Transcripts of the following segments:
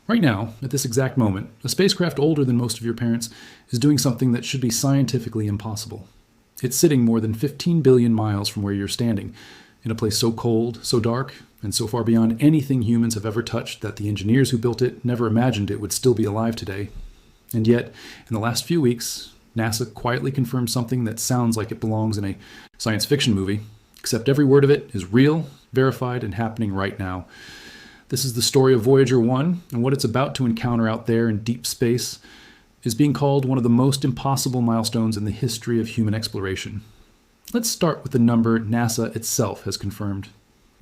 Right now, at this exact moment, a spacecraft older than most of your parents is doing something that should be scientifically impossible. It's sitting more than 15 billion miles from where you're standing, in a place so cold, so dark, and so far beyond anything humans have ever touched that the engineers who built it never imagined it would still be alive today. And yet, in the last few weeks, NASA quietly confirmed something that sounds like it belongs in a science fiction movie, except every word of it is real, verified, and happening right now. This is the story of Voyager 1, and what it's about to encounter out there in deep space is being called one of the most impossible milestones in the history of human exploration. Let's start with the number NASA itself has confirmed.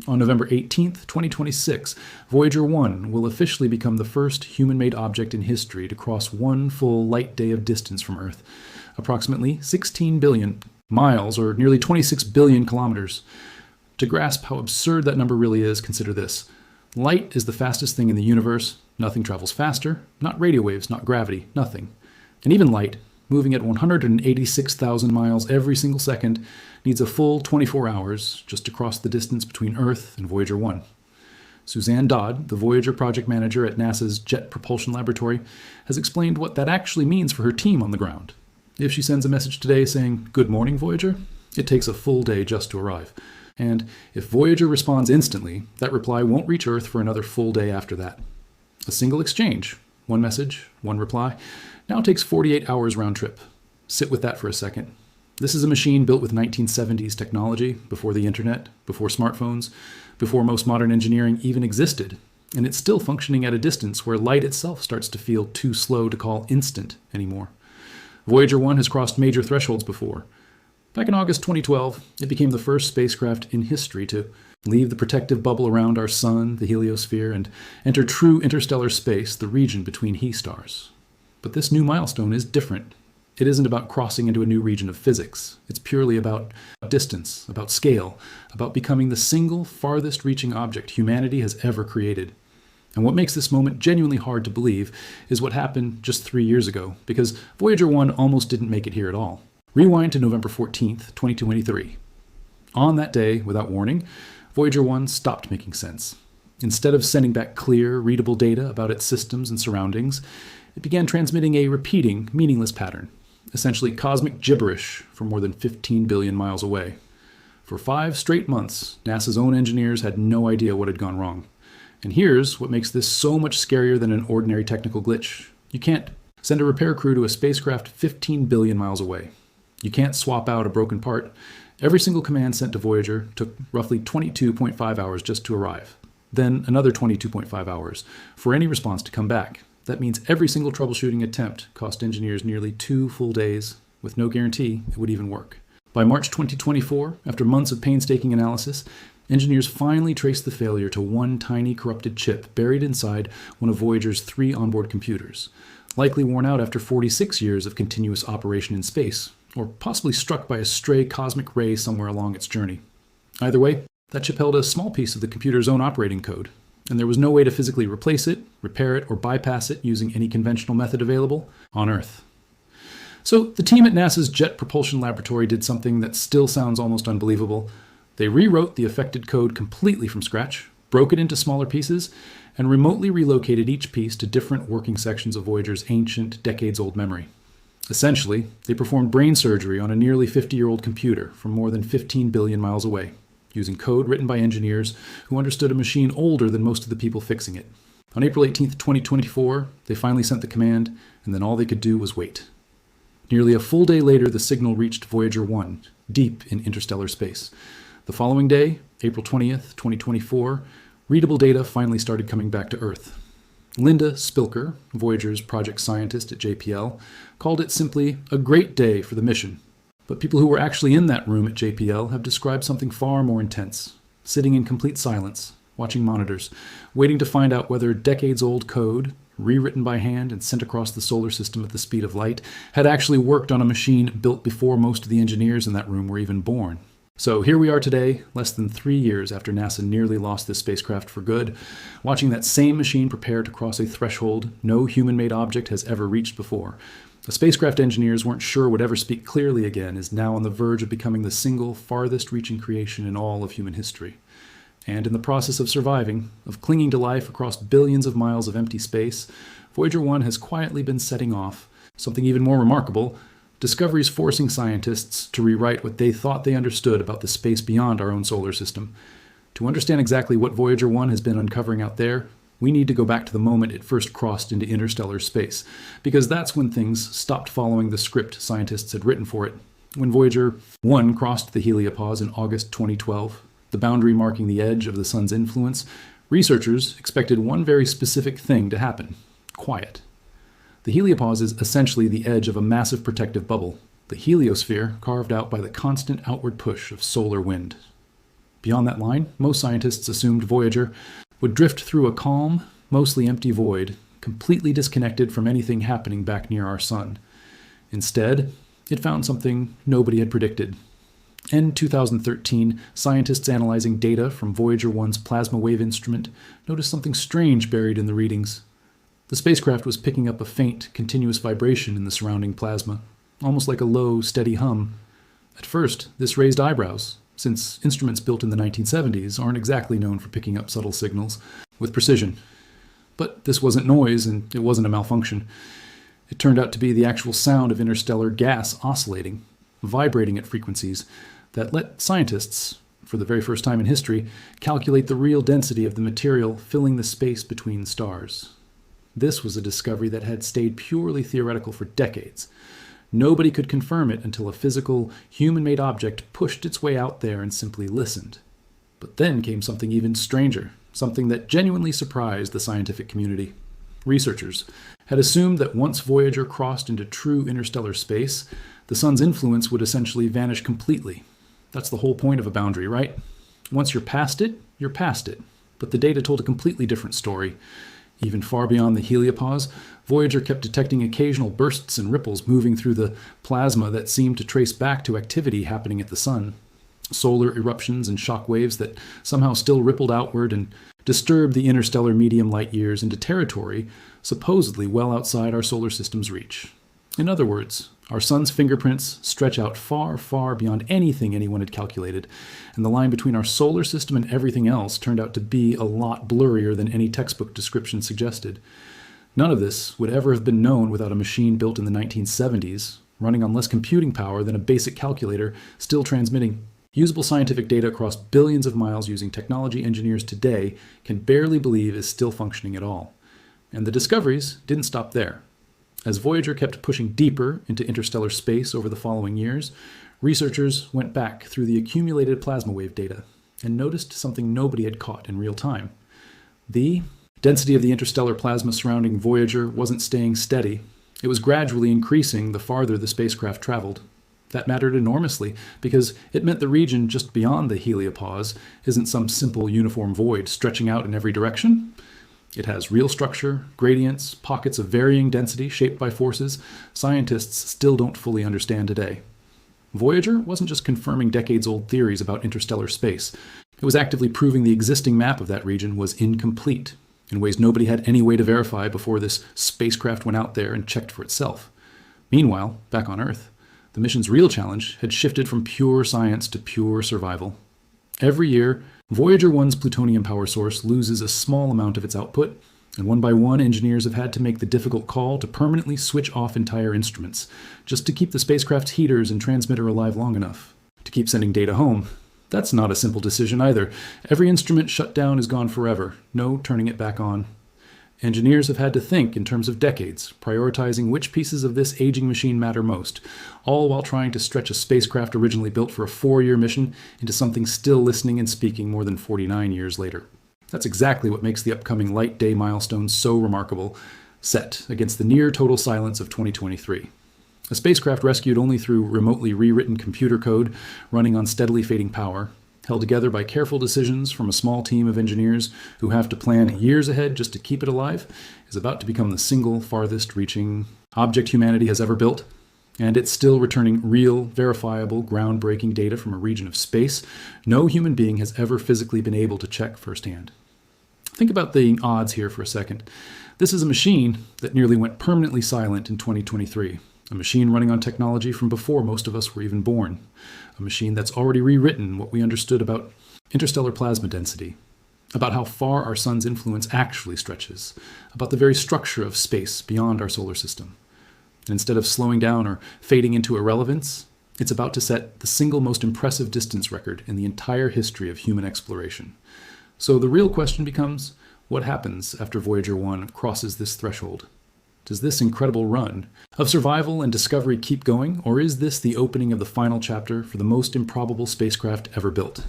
On November 18th, 2026, Voyager 1 will officially become the first human-made object in history to cross one full light day of distance from Earth, approximately 16 billion miles, or nearly 26 billion kilometers. To grasp how absurd that number really is, consider this. Light is the fastest thing in the universe. Nothing travels faster. Not radio waves, not gravity, nothing. And even light, moving at 186,000 miles every single second, needs a full 24 hours just to cross the distance between Earth and Voyager 1. Suzanne Dodd, the Voyager project manager at NASA's Jet Propulsion Laboratory, has explained what that actually means for her team on the ground. If she sends a message today saying, "Good morning, Voyager," it takes a full day just to arrive. And if Voyager responds instantly, that reply won't reach Earth for another full day after that. A single exchange, one message, one reply, now takes 48 hours round trip. Sit with that for a second. This is a machine built with 1970s technology, before the internet, before smartphones, before most modern engineering even existed, and it's still functioning at a distance where light itself starts to feel too slow to call instant anymore. Voyager 1 has crossed major thresholds before. Back in August 2012, it became the first spacecraft in history to leave the protective bubble around our sun, the heliosphere, and enter true interstellar space, the region between he stars. But this new milestone is different. It isn't about crossing into a new region of physics. It's purely about distance, about scale, about becoming the single farthest reaching object humanity has ever created. And what makes this moment genuinely hard to believe is what happened just 3 years ago, because Voyager 1 almost didn't make it here at all. Rewind to November 14th, 2023. On that day, without warning, Voyager 1 stopped making sense. Instead of sending back clear, readable data about its systems and surroundings, it began transmitting a repeating, meaningless pattern, essentially cosmic gibberish from more than 15 billion miles away. For 5 straight months, NASA's own engineers had no idea what had gone wrong. And here's what makes this so much scarier than an ordinary technical glitch. You can't send a repair crew to a spacecraft 15 billion miles away. You can't swap out a broken part. Every single command sent to Voyager took roughly 22.5 hours just to arrive. Then another 22.5 hours for any response to come back. That means every single troubleshooting attempt cost engineers nearly 2 full days, with no guarantee it would even work. By March 2024, after months of painstaking analysis, engineers finally traced the failure to one tiny corrupted chip buried inside one of Voyager's 3 onboard computers, likely worn out after 46 years of continuous operation in space, or possibly struck by a stray cosmic ray somewhere along its journey. Either way, that chip held a small piece of the computer's own operating code, and there was no way to physically replace it, repair it, or bypass it using any conventional method available on Earth. So the team at NASA's Jet Propulsion Laboratory did something that still sounds almost unbelievable. They rewrote the affected code completely from scratch, broke it into smaller pieces, and remotely relocated each piece to different working sections of Voyager's ancient, decades-old memory. Essentially, they performed brain surgery on a nearly 50-year-old computer from more than 15 billion miles away, using code written by engineers who understood a machine older than most of the people fixing it. On April 18, 2024, they finally sent the command, and then all they could do was wait. Nearly a full day later, the signal reached Voyager 1, deep in interstellar space. The following day, April 20th, 2024, readable data finally started coming back to Earth. Linda Spilker, Voyager's project scientist at JPL, called it simply a great day for the mission. But people who were actually in that room at JPL have described something far more intense, sitting in complete silence, watching monitors, waiting to find out whether decades-old code, rewritten by hand and sent across the solar system at the speed of light, had actually worked on a machine built before most of the engineers in that room were even born. So here we are today, less than 3 years after NASA nearly lost this spacecraft for good, watching that same machine prepare to cross a threshold no human-made object has ever reached before. The spacecraft engineers weren't sure would ever speak clearly again is now on the verge of becoming the single farthest-reaching creation in all of human history. And in the process of surviving, of clinging to life across billions of miles of empty space, Voyager 1 has quietly been setting off something even more remarkable, discoveries forcing scientists to rewrite what they thought they understood about the space beyond our own solar system. To understand exactly what Voyager 1 has been uncovering out there, we need to go back to the moment it first crossed into interstellar space, because that's when things stopped following the script scientists had written for it. When Voyager 1 crossed the heliopause in August 2012, the boundary marking the edge of the sun's influence, researchers expected one very specific thing to happen: quiet. The heliopause is essentially the edge of a massive protective bubble, the heliosphere carved out by the constant outward push of solar wind. Beyond that line, most scientists assumed Voyager would drift through a calm, mostly empty void, completely disconnected from anything happening back near our sun. Instead, it found something nobody had predicted. In 2013, scientists analyzing data from Voyager 1's plasma wave instrument noticed something strange buried in the readings. The spacecraft was picking up a faint, continuous vibration in the surrounding plasma, almost like a low, steady hum. At first, this raised eyebrows, since instruments built in the 1970s aren't exactly known for picking up subtle signals with precision. But this wasn't noise, and it wasn't a malfunction. It turned out to be the actual sound of interstellar gas oscillating, vibrating at frequencies that let scientists, for the very first time in history, calculate the real density of the material filling the space between stars. This was a discovery that had stayed purely theoretical for decades. Nobody could confirm it until a physical, human-made object pushed its way out there and simply listened. But then came something even stranger, something that genuinely surprised the scientific community. Researchers had assumed that once Voyager crossed into true interstellar space, the sun's influence would essentially vanish completely. That's the whole point of a boundary, right? Once you're past it, you're past it. But the data told a completely different story. Even far beyond the heliopause, Voyager kept detecting occasional bursts and ripples moving through the plasma that seemed to trace back to activity happening at the sun. Solar eruptions and shock waves that somehow still rippled outward and disturbed the interstellar medium light years into territory supposedly well outside our solar system's reach. In other words, our sun's fingerprints stretch out far, far beyond anything anyone had calculated, and the line between our solar system and everything else turned out to be a lot blurrier than any textbook description suggested. None of this would ever have been known without a machine built in the 1970s, running on less computing power than a basic calculator, still transmitting usable scientific data across billions of miles using technology engineers today can barely believe is still functioning at all. And the discoveries didn't stop there. As Voyager kept pushing deeper into interstellar space over the following years, researchers went back through the accumulated plasma wave data and noticed something nobody had caught in real time. The density of the interstellar plasma surrounding Voyager wasn't staying steady. It was gradually increasing the farther the spacecraft traveled. That mattered enormously because it meant the region just beyond the heliopause isn't some simple uniform void stretching out in every direction. It has real structure, gradients, pockets of varying density shaped by forces scientists still don't fully understand today. Voyager wasn't just confirming decades-old theories about interstellar space. It was actively proving the existing map of that region was incomplete, in ways nobody had any way to verify before this spacecraft went out there and checked for itself. Meanwhile, back on Earth, the mission's real challenge had shifted from pure science to pure survival. Every year, Voyager 1's plutonium power source loses a small amount of its output, and one by one, engineers have had to make the difficult call to permanently switch off entire instruments, just to keep the spacecraft's heaters and transmitter alive long enough to keep sending data home. That's not a simple decision either. Every instrument shut down is gone forever, no turning it back on. Engineers have had to think in terms of decades, prioritizing which pieces of this aging machine matter most, all while trying to stretch a spacecraft originally built for a 4-year mission into something still listening and speaking more than 49 years later. That's exactly what makes the upcoming Light Day milestone so remarkable, set against the near total silence of 2023. A spacecraft rescued only through remotely rewritten computer code running on steadily fading power, held together by careful decisions from a small team of engineers who have to plan years ahead just to keep it alive, is about to become the single farthest-reaching object humanity has ever built. And it's still returning real, verifiable, groundbreaking data from a region of space no human being has ever physically been able to check firsthand. Think about the odds here for a second. This is a machine that nearly went permanently silent in 2023. A machine running on technology from before most of us were even born. A machine that's already rewritten what we understood about interstellar plasma density, about how far our sun's influence actually stretches, about the very structure of space beyond our solar system. And instead of slowing down or fading into irrelevance, it's about to set the single most impressive distance record in the entire history of human exploration. So the real question becomes, what happens after Voyager 1 crosses this threshold? Does this incredible run of survival and discovery keep going, or is this the opening of the final chapter for the most improbable spacecraft ever built?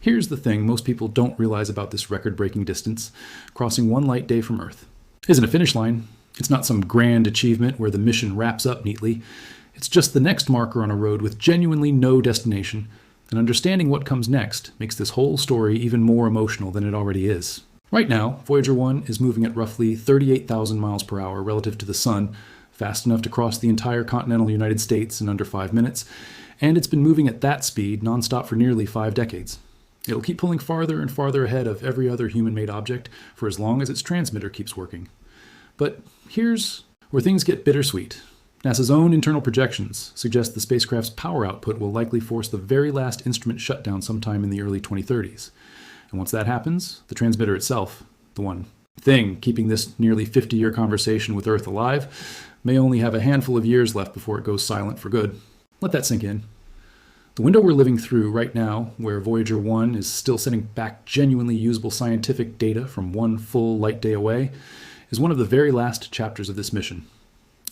Here's the thing most people don't realize about this record-breaking distance, crossing one light day from Earth. It isn't a finish line. It's not some grand achievement where the mission wraps up neatly. It's just the next marker on a road with genuinely no destination, and understanding what comes next makes this whole story even more emotional than it already is. Right now, Voyager 1 is moving at roughly 38,000 miles per hour relative to the Sun, fast enough to cross the entire continental United States in under 5 minutes, and it's been moving at that speed nonstop for nearly 5 decades. It'll keep pulling farther and farther ahead of every other human-made object for as long as its transmitter keeps working. But here's where things get bittersweet. NASA's own internal projections suggest the spacecraft's power output will likely force the very last instrument shutdown sometime in the early 2030s. And once that happens, the transmitter itself, the one thing keeping this nearly 50-year conversation with Earth alive, may only have a handful of years left before it goes silent for good. Let that sink in. The window we're living through right now, where Voyager 1 is still sending back genuinely usable scientific data from one full light day away, is one of the very last chapters of this mission.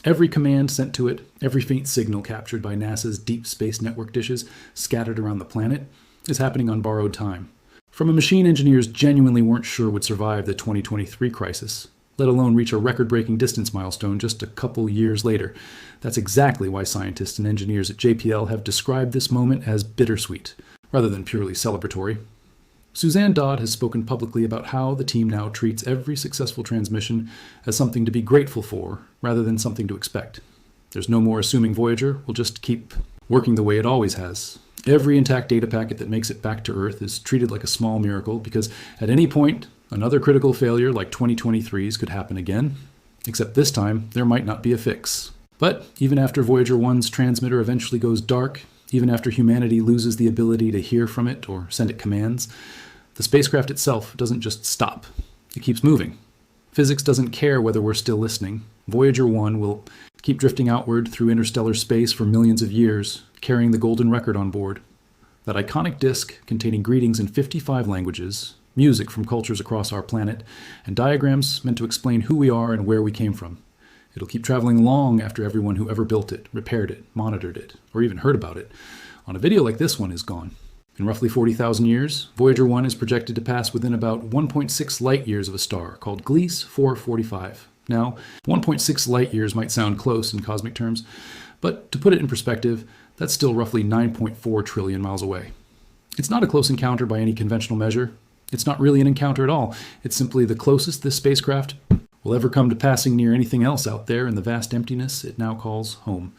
Every command sent to it, every faint signal captured by NASA's deep space network dishes scattered around the planet, is happening on borrowed time. From a machine engineers genuinely weren't sure would survive the 2023 crisis, let alone reach a record-breaking distance milestone just a couple years later. That's exactly why scientists and engineers at JPL have described this moment as bittersweet, rather than purely celebratory. Suzanne Dodd has spoken publicly about how the team now treats every successful transmission as something to be grateful for, rather than something to expect. There's no more assuming Voyager will just keep working the way it always has. Every intact data packet that makes it back to Earth is treated like a small miracle because at any point, another critical failure like 2023's could happen again. Except this time, there might not be a fix. But even after Voyager 1's transmitter eventually goes dark, even after humanity loses the ability to hear from it or send it commands, the spacecraft itself doesn't just stop. It keeps moving. Physics doesn't care whether we're still listening. Voyager 1 will keep drifting outward through interstellar space for millions of years, carrying the golden record on board. That iconic disk containing greetings in 55 languages, music from cultures across our planet, and diagrams meant to explain who we are and where we came from. It'll keep traveling long after everyone who ever built it, repaired it, monitored it, or even heard about it on a video like this one is gone. In roughly 40,000 years, Voyager 1 is projected to pass within about 1.6 light-years of a star called Gliese 445. Now, 1.6 light-years might sound close in cosmic terms, but to put it in perspective, that's still roughly 9.4 trillion miles away. It's not a close encounter by any conventional measure. It's not really an encounter at all. It's simply the closest this spacecraft will ever come to passing near anything else out there in the vast emptiness it now calls home.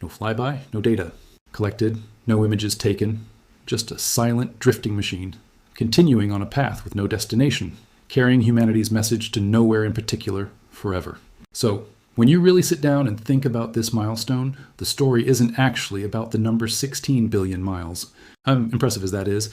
No flyby, no data collected, no images taken, just a silent drifting machine, continuing on a path with no destination, carrying humanity's message to nowhere in particular forever. So, when you really sit down and think about this milestone, the story isn't actually about the number 16 billion miles. Impressive as that is,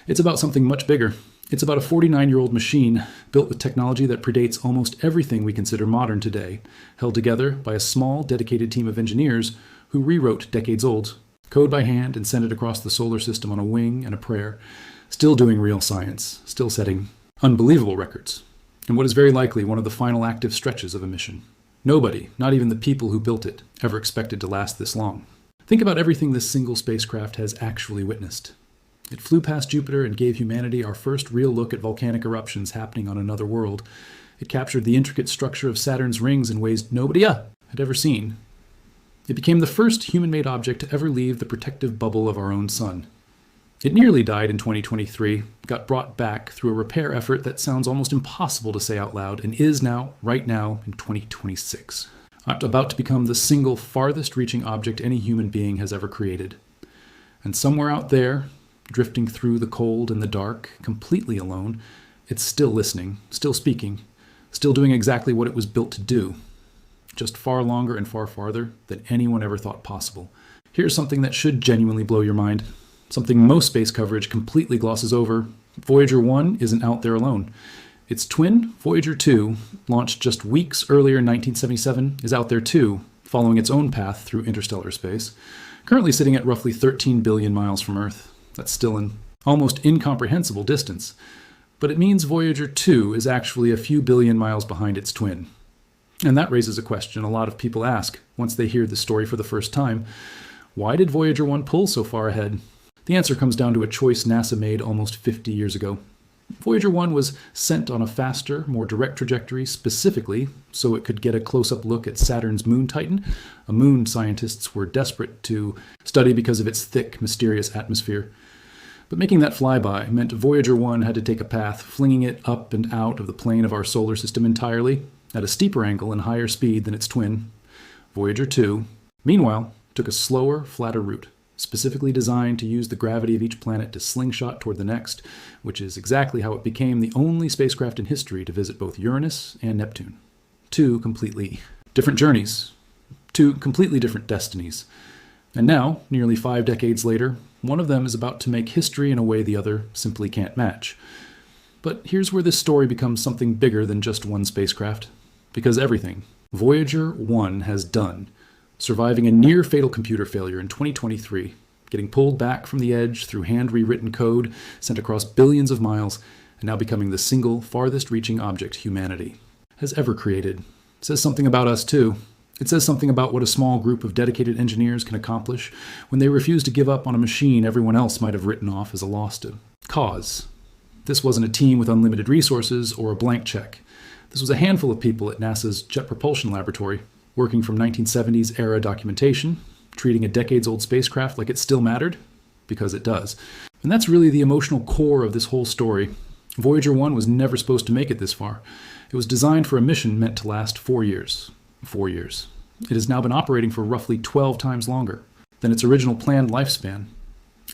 it's about something much bigger. It's about a 49-year-old machine built with technology that predates almost everything we consider modern today, held together by a small, dedicated team of engineers who rewrote decades-old code by hand and sent it across the solar system on a wing and a prayer, still doing real science, still setting unbelievable records, and what is very likely one of the final active stretches of a mission. Nobody, not even the people who built it, ever expected to last this long. Think about everything this single spacecraft has actually witnessed. It flew past Jupiter and gave humanity our first real look at volcanic eruptions happening on another world. It captured the intricate structure of Saturn's rings in ways nobody had ever seen. It became the first human-made object to ever leave the protective bubble of our own sun. It nearly died in 2023, got brought back through a repair effort that sounds almost impossible to say out loud, and is now, right now, in 2026. About to become the single farthest-reaching object any human being has ever created. And somewhere out there, drifting through the cold and the dark, completely alone, it's still listening, still speaking, still doing exactly what it was built to do. Just far longer and far farther than anyone ever thought possible. Here's something that should genuinely blow your mind. Something most space coverage completely glosses over, Voyager 1 isn't out there alone. Its twin, Voyager 2, launched just weeks earlier in 1977, is out there too, following its own path through interstellar space, currently sitting at roughly 13 billion miles from Earth. That's still an almost incomprehensible distance. But it means Voyager 2 is actually a few billion miles behind its twin. And that raises a question a lot of people ask once they hear the story for the first time. Why did Voyager 1 pull so far ahead? The answer comes down to a choice NASA made almost 50 years ago. Voyager 1 was sent on a faster, more direct trajectory specifically so it could get a close-up look at Saturn's moon Titan, a moon scientists were desperate to study because of its thick, mysterious atmosphere. But making that flyby meant Voyager 1 had to take a path, flinging it up and out of the plane of our solar system entirely, at a steeper angle and higher speed than its twin. Voyager 2, meanwhile, took a slower, flatter route, specifically designed to use the gravity of each planet to slingshot toward the next, which is exactly how it became the only spacecraft in history to visit both Uranus and Neptune. Two completely different journeys, two completely different destinies. And now, nearly 5 decades later, one of them is about to make history in a way the other simply can't match. But here's where this story becomes something bigger than just one spacecraft. Because everything Voyager 1 has done, surviving a near-fatal computer failure in 2023, getting pulled back from the edge through hand-rewritten code sent across billions of miles, and now becoming the single farthest-reaching object humanity has ever created, says something about us too. It says something about what a small group of dedicated engineers can accomplish when they refuse to give up on a machine everyone else might have written off as a lost cause. This wasn't a team with unlimited resources or a blank check. This was a handful of people at NASA's Jet Propulsion Laboratory, working from 1970s era documentation, treating a decades-old spacecraft like it still mattered, because it does. And that's really the emotional core of this whole story. Voyager 1 was never supposed to make it this far. It was designed for a mission meant to last 4 years. 4 years. It has now been operating for roughly 12 times longer than its original planned lifespan.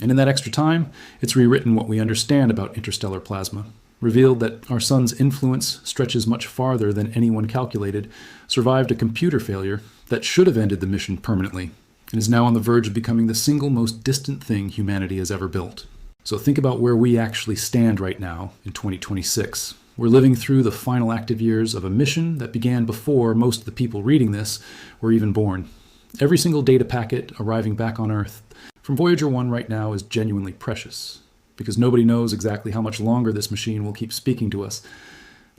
And in that extra time, it's rewritten what we understand about interstellar plasma, revealed that our sun's influence stretches much farther than anyone calculated, survived a computer failure that should have ended the mission permanently, and is now on the verge of becoming the single most distant thing humanity has ever built. So think about where we actually stand right now in 2026. We're living through the final active years of a mission that began before most of the people reading this were even born. Every single data packet arriving back on Earth from Voyager 1 right now is genuinely precious, because nobody knows exactly how much longer this machine will keep speaking to us.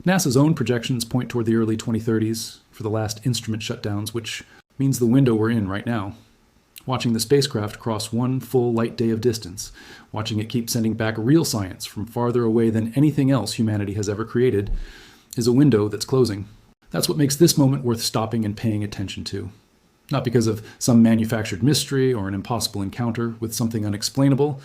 NASA's own projections point toward the early 2030s for the last instrument shutdowns, which means the window we're in right now. Watching the spacecraft cross one full light day of distance, watching it keep sending back real science from farther away than anything else humanity has ever created, is a window that's closing. That's what makes this moment worth stopping and paying attention to. Not because of some manufactured mystery or an impossible encounter with something unexplainable,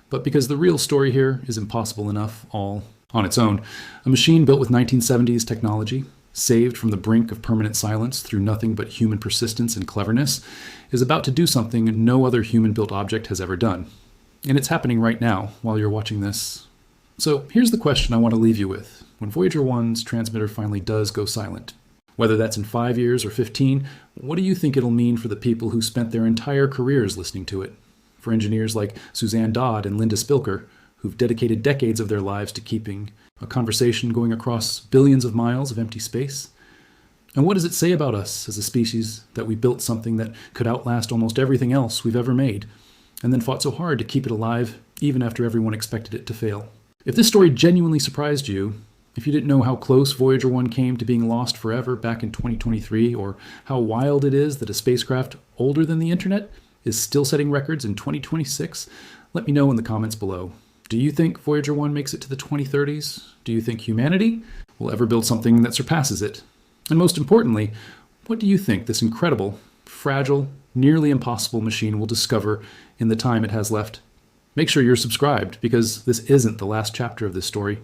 but because the real story here is impossible enough all on its own. A machine built with 1970s technology, saved from the brink of permanent silence through nothing but human persistence and cleverness, is about to do something no other human-built object has ever done. And it's happening right now while you're watching this. So here's the question I want to leave you with. When Voyager 1's transmitter finally does go silent, whether that's in 5 years or 15, what do you think it'll mean for the people who spent their entire careers listening to it? For engineers like Suzanne Dodd and Linda Spilker, who've dedicated decades of their lives to keeping a conversation going across billions of miles of empty space? And what does it say about us as a species that we built something that could outlast almost everything else we've ever made, and then fought so hard to keep it alive even after everyone expected it to fail? If this story genuinely surprised you, if you didn't know how close Voyager 1 came to being lost forever back in 2023, or how wild it is that a spacecraft older than the internet is still setting records in 2026, let me know in the comments below. Do you think Voyager 1 makes it to the 2030s? Do you think humanity will ever build something that surpasses it? And most importantly, what do you think this incredible, fragile, nearly impossible machine will discover in the time it has left? Make sure you're subscribed, because this isn't the last chapter of this story.